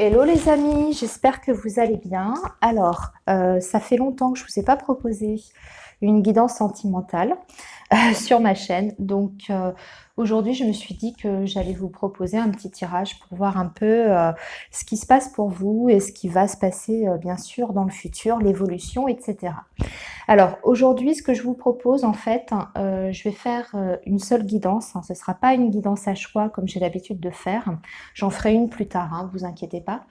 Hello les amis, j'espère que vous allez bien. Alors, ça fait longtemps que je ne vous ai pas proposé une guidance sentimentale sur ma chaîne. Donc aujourd'hui, je me suis dit que j'allais vous proposer un petit tirage pour voir un peu ce qui se passe pour vous et ce qui va se passer bien sûr dans le futur, l'évolution, etc. Alors aujourd'hui, ce que je vous propose en fait, je vais faire une seule guidance. Ce ne sera pas une guidance à choix comme j'ai l'habitude de faire. J'en ferai une plus tard, hein, vous inquiétez pas.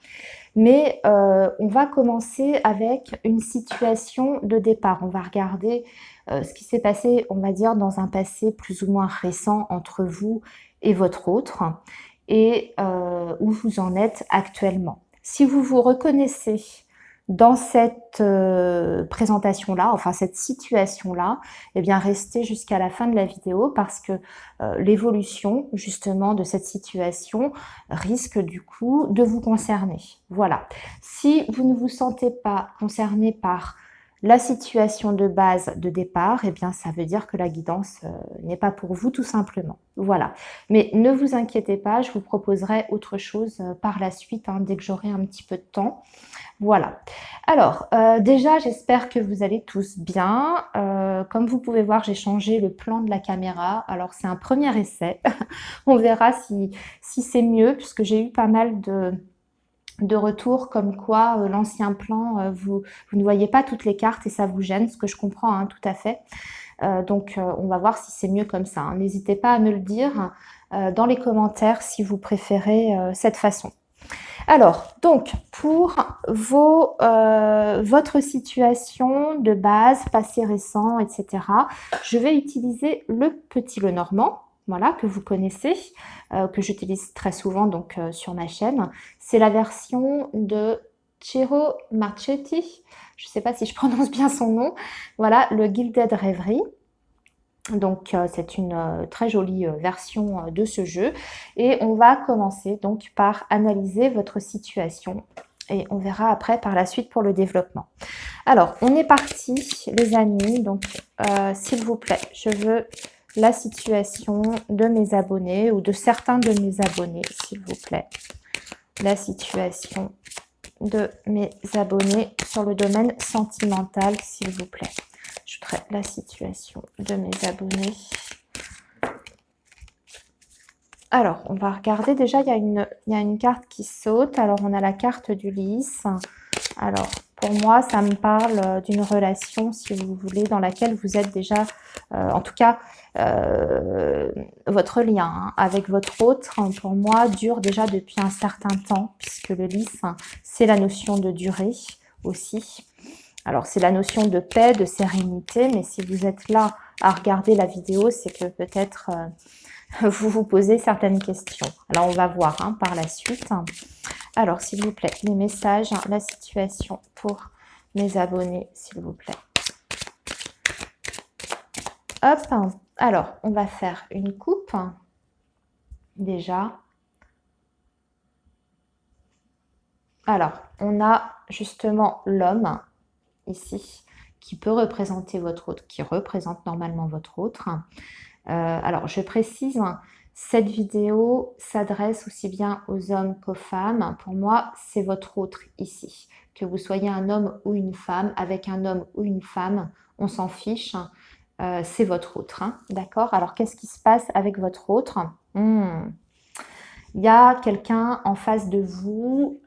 Mais on va commencer avec une situation de départ. On va regarder ce qui s'est passé, on va dire, dans un passé plus ou moins récent entre vous et votre autre et où vous en êtes actuellement. Si vous vous reconnaissez dans cette présentation-là, enfin cette situation-là, eh bien restez jusqu'à la fin de la vidéo parce que l'évolution justement de cette situation risque du coup de vous concerner. Voilà. Si vous ne vous sentez pas concerné par la situation de base de départ, eh bien ça veut dire que la guidance n'est pas pour vous tout simplement. Voilà. Mais ne vous inquiétez pas, je vous proposerai autre chose par la suite, hein, dès que j'aurai un petit peu de temps. Voilà. Alors, déjà, j'espère que vous allez tous bien. Comme vous pouvez voir, j'ai changé le plan de la caméra. Alors, c'est un premier essai. On verra si c'est mieux, puisque j'ai eu pas mal de retours comme quoi l'ancien plan, vous ne voyez pas toutes les cartes et ça vous gêne, ce que je comprends, hein, tout à fait. Donc, on va voir si c'est mieux comme ça, hein. N'hésitez pas à me le dire dans les commentaires si vous préférez cette façon. Alors, donc, pour votre situation de base, passé récent, etc., je vais utiliser le petit Lenormand, voilà, que vous connaissez, que j'utilise très souvent donc, sur ma chaîne. C'est la version de Ciro Marchetti, je ne sais pas si je prononce bien son nom, voilà, le Gilded Reverie. Donc c'est une très jolie version de ce jeu et on va commencer donc par analyser votre situation et on verra après par la suite pour le développement. Alors on est parti les amis, donc s'il vous plaît, je veux la situation de mes abonnés ou de certains de mes abonnés, s'il vous plaît. La situation de mes abonnés sur le domaine sentimental, s'il vous plaît. Je voudrais la situation de mes abonnés. Alors, on va regarder. Déjà, il y a une carte qui saute. Alors, on a la carte du lys. Alors, pour moi, ça me parle d'une relation, si vous voulez, dans laquelle vous êtes déjà, en tout cas, votre lien hein, avec votre autre, pour moi, dure déjà depuis un certain temps, puisque le lys, c'est la notion de durée aussi. Alors, c'est la notion de paix, de sérénité, mais si vous êtes là à regarder la vidéo, c'est que peut-être vous vous posez certaines questions. Alors, on va voir hein, par la suite. Alors, s'il vous plaît, les messages, la situation pour mes abonnés, s'il vous plaît. Hop. Alors, on va faire une coupe, déjà. Alors, on a justement l'homme, ici, qui peut représenter votre autre, qui représente normalement votre autre. Alors, je précise, cette vidéo s'adresse aussi bien aux hommes qu'aux femmes. Pour moi, c'est votre autre ici. Que vous soyez un homme ou une femme, avec un homme ou une femme, on s'en fiche. C'est votre autre, hein, d'accord? Alors, qu'est-ce qui se passe avec votre autre? Il y a quelqu'un en face de vous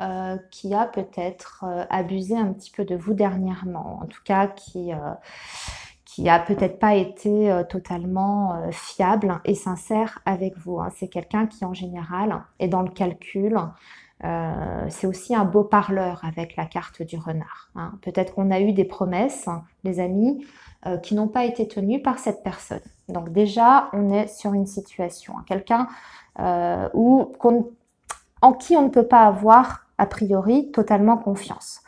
qui a peut-être abusé un petit peu de vous dernièrement, en tout cas qui a peut-être pas été totalement fiable et sincère avec vous, hein. C'est quelqu'un qui en général est dans le calcul. C'est aussi un beau parleur avec la carte du renard, hein. Peut-être qu'on a eu des promesses, les amis, qui n'ont pas été tenues par cette personne. Donc déjà, on est sur une situation, hein, quelqu'un en qui on ne peut pas avoir, a priori, totalement confiance.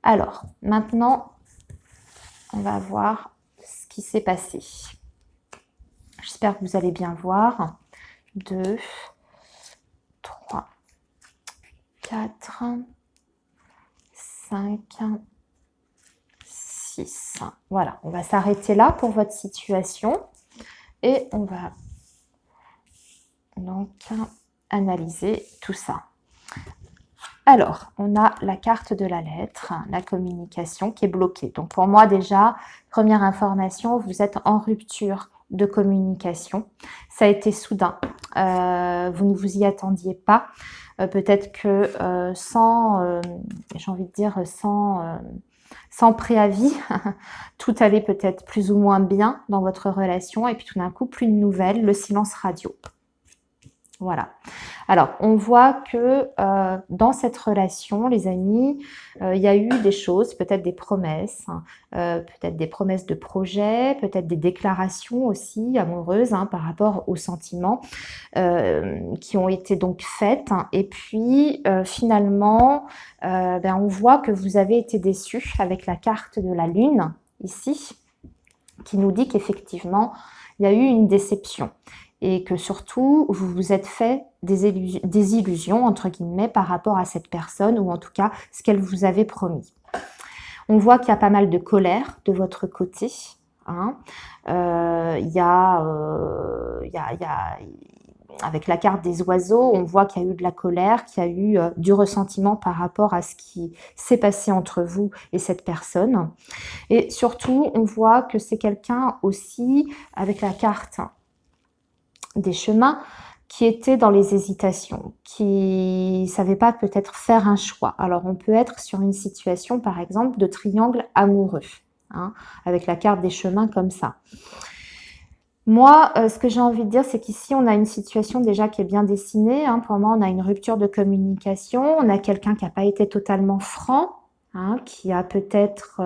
Alors, maintenant, on va voir ce qui s'est passé. J'espère que vous allez bien voir. 2, 3, 4, 5, 6. Voilà, on va s'arrêter là pour votre situation et on va donc analyser tout ça. Alors, on a la carte de la lettre, la communication qui est bloquée. Donc pour moi déjà, première information, vous êtes en rupture de communication. Ça a été soudain. Vous ne vous y attendiez pas. Peut-être que j'ai envie de dire, sans préavis, tout allait peut-être plus ou moins bien dans votre relation. Et puis tout d'un coup, plus de nouvelles, le silence radio. Voilà. Alors, on voit que dans cette relation, les amis, il y a eu des choses, peut-être des promesses, peut-être des promesses de projet, peut-être des déclarations aussi amoureuses par rapport aux sentiments qui ont été donc faites. Et puis, finalement, on voit que vous avez été déçus avec la carte de la lune, ici, qui nous dit qu'effectivement, il y a eu une déception. Et que surtout, vous vous êtes fait des illusions, entre guillemets, par rapport à cette personne, ou en tout cas, ce qu'elle vous avait promis. On voit qu'il y a pas mal de colère de votre côté. Avec la carte des oiseaux, on voit qu'il y a eu de la colère, qu'il y a eu du ressentiment par rapport à ce qui s'est passé entre vous et cette personne. Et surtout, on voit que c'est quelqu'un aussi, avec la carte des chemins, qui était dans les hésitations, qui ne savait pas peut-être faire un choix. Alors on peut être sur une situation par exemple de triangle amoureux, avec la carte des chemins comme ça. Moi, ce que j'ai envie de dire, c'est qu'ici on a une situation déjà qui est bien dessinée. Pour moi, on a une rupture de communication, on a quelqu'un qui n'a pas été totalement franc, qui a peut-être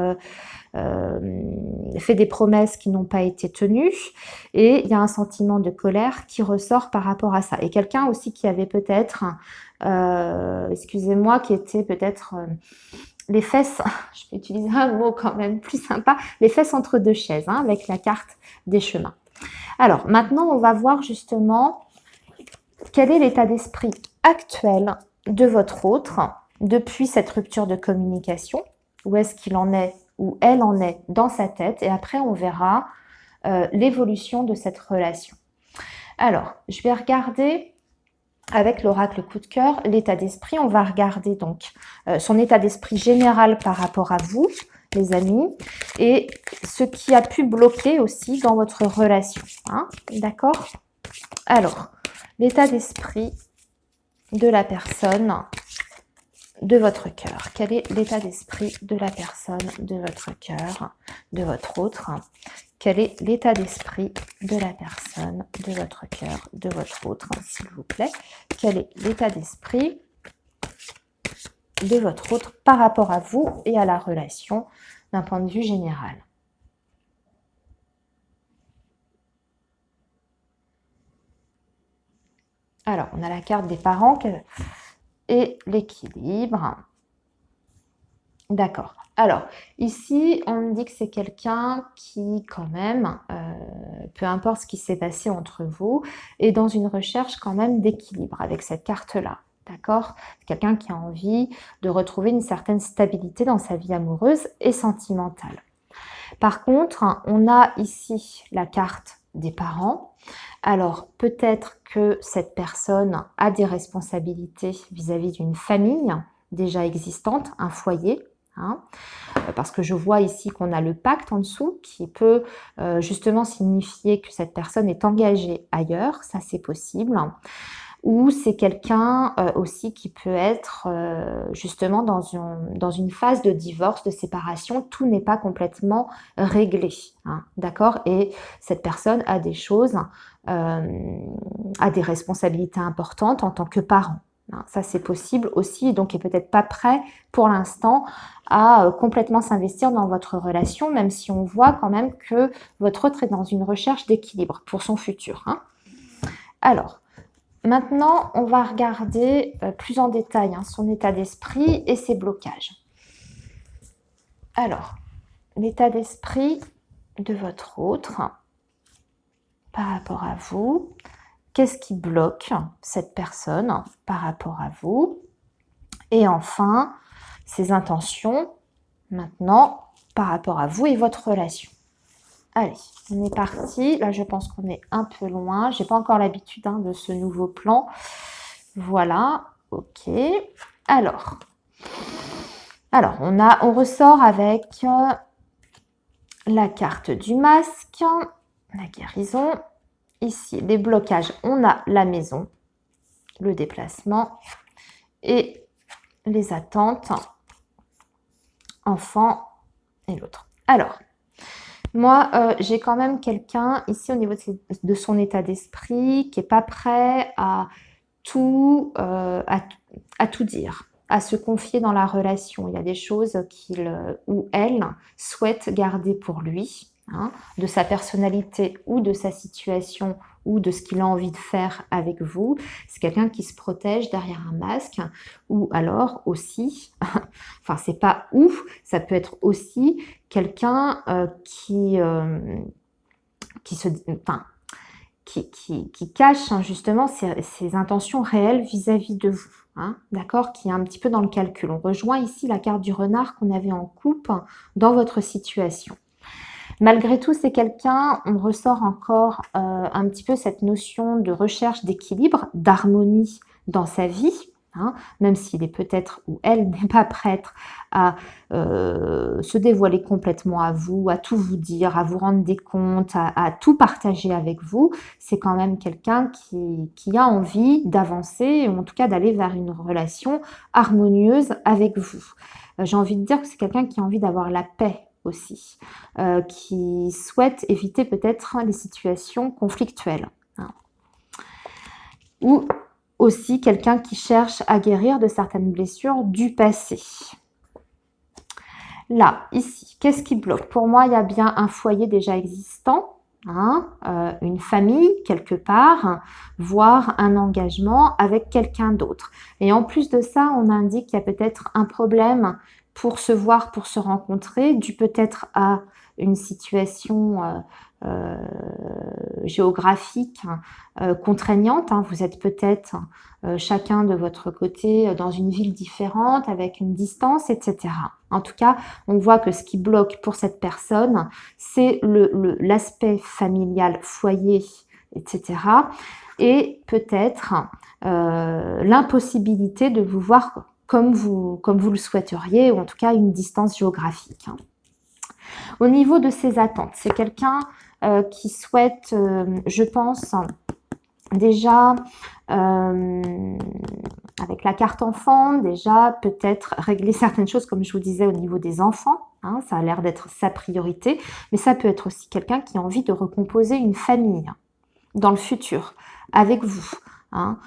fait des promesses qui n'ont pas été tenues, et il y a un sentiment de colère qui ressort par rapport à ça. Et quelqu'un aussi qui avait peut-être, excusez-moi, qui était peut-être les fesses, je vais utiliser un mot quand même plus sympa, les fesses entre deux chaises, avec la carte des chemins. Alors maintenant, on va voir justement quel est l'état d'esprit actuel de votre autre depuis cette rupture de communication. Où est-ce qu'il en est, où elle en est dans sa tête, et après on verra l'évolution de cette relation. Alors, je vais regarder avec l'oracle coup de cœur l'état d'esprit. On va regarder donc son état d'esprit général par rapport à vous, les amis, et ce qui a pu bloquer aussi dans votre relation. D'accord? Alors, l'état d'esprit de la personne de votre cœur. Quel est l'état d'esprit de la personne de votre cœur, de votre autre? Quel est l'état d'esprit de la personne de votre cœur, de votre autre, s'il vous plaît? Quel est l'état d'esprit de votre autre par rapport à vous et à la relation d'un point de vue général? Alors, on a la carte des parents et l'équilibre. D'accord. Alors, ici, on me dit que c'est quelqu'un qui, quand même, peu importe ce qui s'est passé entre vous, est dans une recherche quand même d'équilibre avec cette carte-là. D'accord? Quelqu'un qui a envie de retrouver une certaine stabilité dans sa vie amoureuse et sentimentale. Par contre, on a ici la carte des parents. Alors, peut-être que cette personne a des responsabilités vis-à-vis d'une famille déjà existante, un foyer, parce que je vois ici qu'on a le pacte en dessous qui peut justement signifier que cette personne est engagée ailleurs, ça c'est possible. Ou c'est quelqu'un aussi qui peut être justement dans une phase de divorce, de séparation, tout n'est pas complètement réglé, d'accord? Et cette personne a des choses, a des responsabilités importantes en tant que parent. Ça c'est possible aussi, donc il n'est peut-être pas prêt pour l'instant à complètement s'investir dans votre relation, même si on voit quand même que votre autre est dans une recherche d'équilibre pour son futur. Alors, maintenant, on va regarder plus en détail son état d'esprit et ses blocages. Alors, l'état d'esprit de votre autre par rapport à vous. Qu'est-ce qui bloque cette personne par rapport à vous? Et enfin, ses intentions maintenant par rapport à vous et votre relation. Allez, on est parti. Là, je pense qu'on est un peu loin. Je n'ai pas encore l'habitude de ce nouveau plan. Voilà, ok. Alors, on ressort avec la carte du masque, la guérison. Ici, les blocages, on a la maison, le déplacement et les attentes, enfant et l'autre. Alors, moi, j'ai quand même quelqu'un ici au niveau de son état d'esprit qui n'est pas prêt à tout dire, à se confier dans la relation. Il y a des choses qu'il ou elle souhaite garder pour lui, hein, de sa personnalité ou de sa situation ou de ce qu'il a envie de faire avec vous. C'est quelqu'un qui se protège derrière un masque, ou alors aussi, enfin c'est pas ou, ça peut être aussi quelqu'un qui cache hein, justement ses intentions réelles vis-à-vis de vous, hein, d'accord, qui est un petit peu dans le calcul. On rejoint ici la carte du renard qu'on avait en coupe dans votre situation. Malgré tout, c'est quelqu'un, on ressort encore un petit peu cette notion de recherche d'équilibre, d'harmonie dans sa vie, hein, même s'il est peut-être ou elle n'est pas prête à se dévoiler complètement à vous, à tout vous dire, à vous rendre des comptes, à tout partager avec vous. C'est quand même quelqu'un qui a envie d'avancer, ou en tout cas d'aller vers une relation harmonieuse avec vous. J'ai envie de dire que c'est quelqu'un qui a envie d'avoir la paix aussi, qui souhaite éviter peut-être les situations conflictuelles, hein. Ou aussi quelqu'un qui cherche à guérir de certaines blessures du passé. Là, ici, qu'est-ce qui bloque? Pour moi, il y a bien un foyer déjà existant, hein, une famille quelque part, voire un engagement avec quelqu'un d'autre. Et en plus de ça, on indique qu'il y a peut-être un problème pour se voir, pour se rencontrer, dû peut-être à une situation géographique contraignante, hein. Vous êtes peut-être chacun de votre côté dans une ville différente, avec une distance, etc. En tout cas, on voit que ce qui bloque pour cette personne, c'est l'aspect familial, foyer, etc. Et peut-être l'impossibilité de vous voir comme vous le souhaiteriez, ou en tout cas une distance géographique. Au niveau de ses attentes, c'est quelqu'un qui souhaite, je pense, déjà, avec la carte enfant, déjà peut-être régler certaines choses, comme je vous disais, au niveau des enfants, hein, ça a l'air d'être sa priorité, mais ça peut être aussi quelqu'un qui a envie de recomposer une famille dans le futur, avec vous. Hein,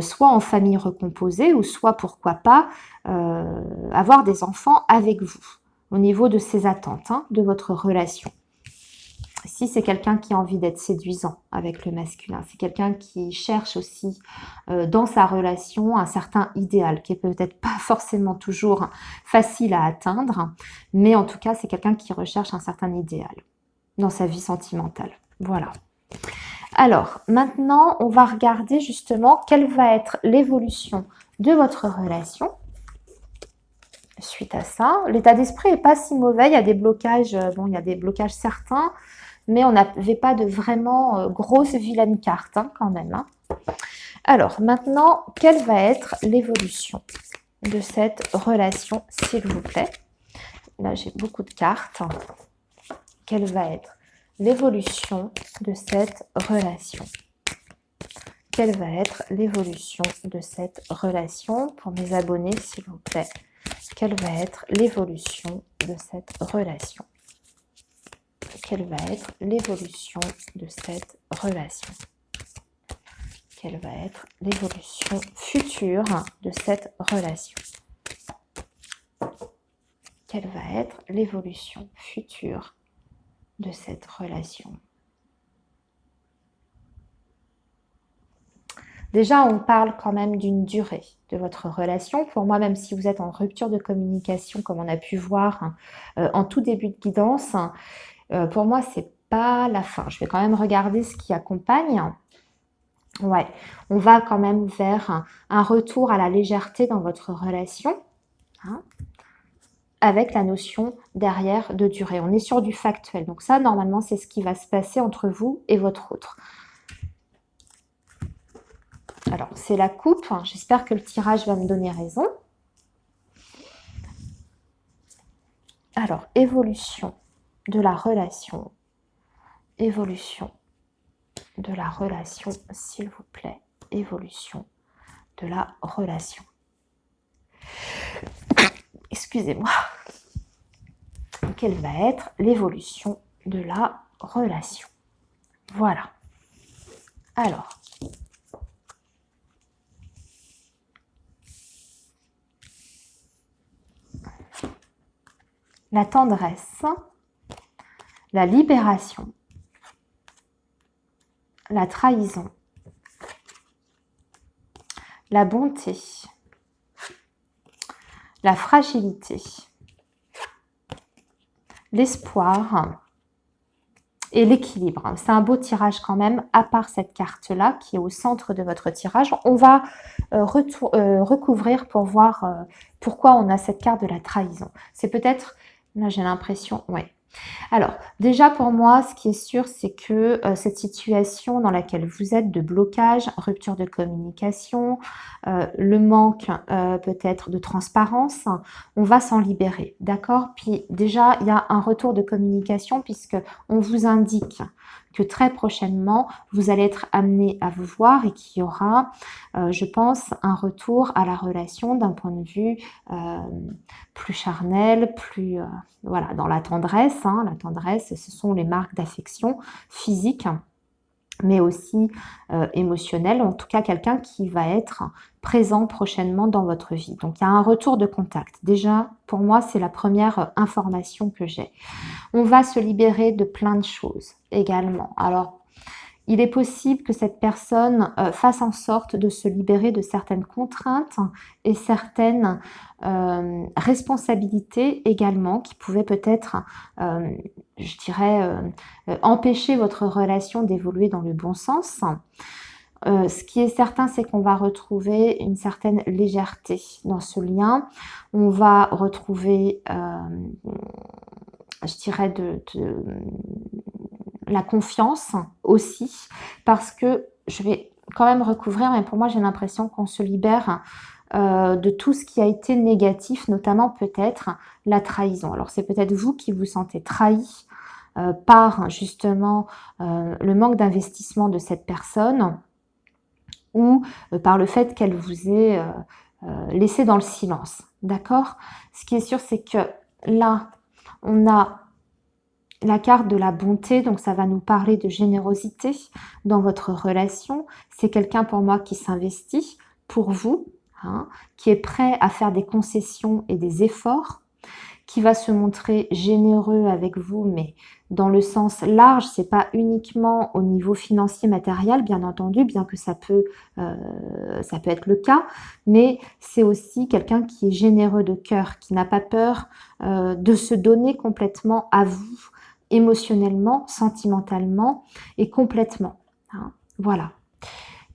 soit en famille recomposée, ou soit, pourquoi pas, avoir des enfants avec vous, au niveau de ses attentes, hein, de votre relation. Si c'est quelqu'un qui a envie d'être séduisant avec le masculin, c'est quelqu'un qui cherche aussi dans sa relation un certain idéal, qui est peut-être pas forcément toujours facile à atteindre, mais en tout cas, c'est quelqu'un qui recherche un certain idéal dans sa vie sentimentale. Voilà. Alors, maintenant, on va regarder justement quelle va être l'évolution de votre relation suite à ça. L'état d'esprit n'est pas si mauvais, il y a des blocages, bon, il y a des blocages certains, mais on n'avait pas de vraiment grosse vilaine carte, hein, quand même. Hein. Alors, maintenant, quelle va être l'évolution de cette relation, s'il vous plaît? Là, j'ai beaucoup de cartes. Quelle va être l'évolution de cette relation? Quelle va être l'évolution de cette relation? Pour mes abonnés, s'il vous plaît, quelle va être l'évolution de cette relation? Quelle va être l'évolution de cette relation? Quelle va être l'évolution future de cette relation? Quelle va être l'évolution future de cette relation? Déjà, on parle quand même d'une durée de votre relation. Pour moi, même si vous êtes en rupture de communication, comme on a pu voir en tout début de guidance, pour moi, c'est pas la fin. Je vais quand même regarder ce qui accompagne. Ouais, on va quand même vers un retour à la légèreté dans votre relation, hein, avec la notion derrière de durée. On est sur du factuel. Donc ça, normalement, c'est ce qui va se passer entre vous et votre autre. Alors, c'est la coupe. J'espère que le tirage va me donner raison. Alors, évolution de la relation. Évolution de la relation, s'il vous plaît. Évolution de la relation. Excusez-moi. Quelle va être l'évolution de la relation? Voilà. Alors, la tendresse, la libération, la trahison, la bonté, la fragilité, l'espoir et l'équilibre. C'est un beau tirage quand même, à part cette carte-là qui est au centre de votre tirage. On va recouvrir pour voir pourquoi on a cette carte de la trahison. C'est peut-être, là j'ai l'impression, ouais. Alors, déjà pour moi, ce qui est sûr, c'est que cette situation dans laquelle vous êtes de blocage, rupture de communication, le manque peut-être de transparence, on va s'en libérer, d'accord? Puis déjà, il y a un retour de communication puisque on vous indique que très prochainement, vous allez être amené à vous voir et qu'il y aura, je pense, un retour à la relation d'un point de vue plus charnel, plus voilà, dans la tendresse. Hein. La tendresse, ce sont les marques d'affection physique, mais aussi émotionnelle. En tout cas, quelqu'un qui va être présent prochainement dans votre vie. Donc, il y a un retour de contact. Déjà, pour moi, c'est la première information que j'ai. On va se libérer de plein de choses également. Alors, il est possible que cette personne fasse en sorte de se libérer de certaines contraintes et certaines responsabilités également qui pouvaient peut-être, je dirais, empêcher votre relation d'évoluer dans le bon sens. Ce qui est certain, c'est qu'on va retrouver une certaine légèreté dans ce lien. On va retrouver, je dirais, la confiance aussi, parce que je vais quand même recouvrir, mais pour moi j'ai l'impression qu'on se libère de tout ce qui a été négatif, notamment peut-être la trahison. Alors c'est peut-être vous qui vous sentez trahi par justement le manque d'investissement de cette personne ou par le fait qu'elle vous ait laissé dans le silence, d'accord? Ce qui est sûr, c'est que là, on a la carte de la bonté, donc ça va nous parler de générosité dans votre relation. C'est quelqu'un pour moi qui s'investit pour vous, hein, qui est prêt à faire des concessions et des efforts, qui va se montrer généreux avec vous, mais dans le sens large, c'est pas uniquement au niveau financier, matériel, bien entendu, bien que ça peut être le cas, mais c'est aussi quelqu'un qui est généreux de cœur, qui n'a pas peur de se donner complètement à vous, émotionnellement, sentimentalement et complètement. Hein, voilà.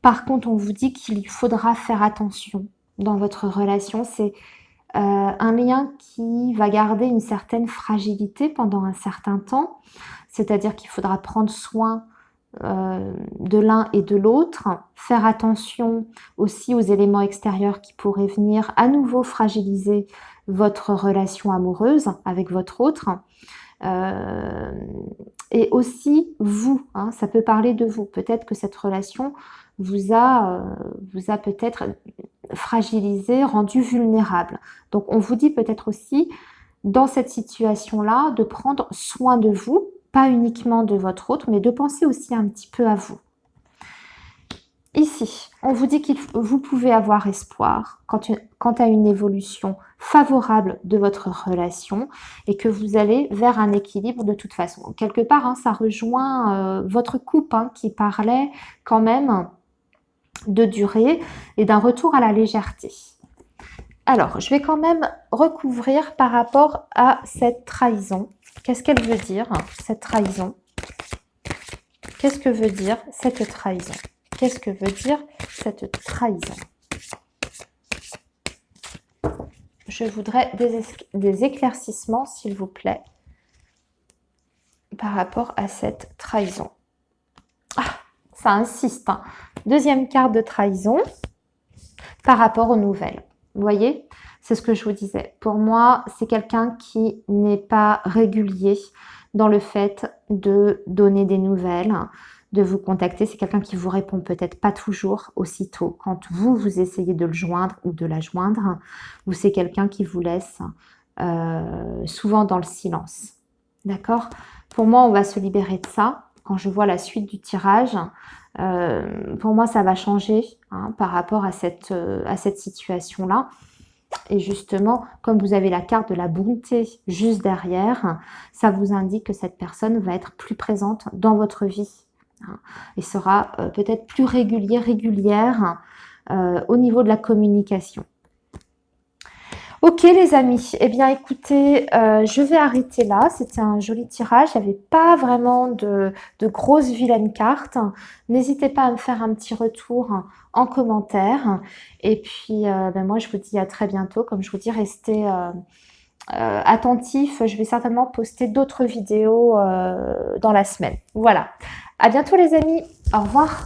Par contre, on vous dit qu'il faudra faire attention dans votre relation. C'est un lien qui va garder une certaine fragilité pendant un certain temps. C'est-à-dire qu'il faudra prendre soin de l'un et de l'autre. Faire attention aussi aux éléments extérieurs qui pourraient venir à nouveau fragiliser votre relation amoureuse avec votre autre. Et aussi vous, hein, ça peut parler de vous. Peut-être que cette relation vous a peut-être fragilisé, rendu vulnérable. Donc on vous dit peut-être aussi dans cette situation-là de prendre soin de vous, pas uniquement de votre autre, mais de penser aussi un petit peu à vous. Ici, on vous dit que vous pouvez avoir espoir quant à une évolution favorable de votre relation et que vous allez vers un équilibre de toute façon. Quelque part, hein, ça rejoint votre couple hein, qui parlait quand même de durée et d'un retour à la légèreté. Alors, je vais quand même recouvrir par rapport à cette trahison. Qu'est-ce qu'elle veut dire, cette trahison? Qu'est-ce que veut dire cette trahison? Qu'est-ce que veut dire cette trahison? Je voudrais des éclaircissements, s'il vous plaît, par rapport à cette trahison. Ah, ça insiste. Hein. Deuxième carte de trahison par rapport aux nouvelles. Vous voyez, c'est ce que je vous disais. Pour moi, c'est quelqu'un qui n'est pas régulier dans le fait de donner des nouvelles, de vous contacter. C'est quelqu'un qui vous répond peut-être pas toujours aussitôt quand vous essayez de le joindre ou de la joindre, ou c'est quelqu'un qui vous laisse souvent dans le silence. D'accord? Pour moi, on va se libérer de ça. Quand je vois la suite du tirage, pour moi, ça va changer par rapport à cette situation-là. Et justement, comme vous avez la carte de la bonté juste derrière, ça vous indique que cette personne va être plus présente dans votre vie et sera peut-être plus régulière au niveau de la communication. Ok les amis, eh bien écoutez, je vais arrêter là. C'était un joli tirage, il n'y avait pas vraiment de grosses vilaines cartes. N'hésitez pas à me faire un petit retour en commentaire. Et puis moi je vous dis à très bientôt. Comme je vous dis, restez attentifs. Je vais certainement poster d'autres vidéos dans la semaine. Voilà, à bientôt les amis, au revoir.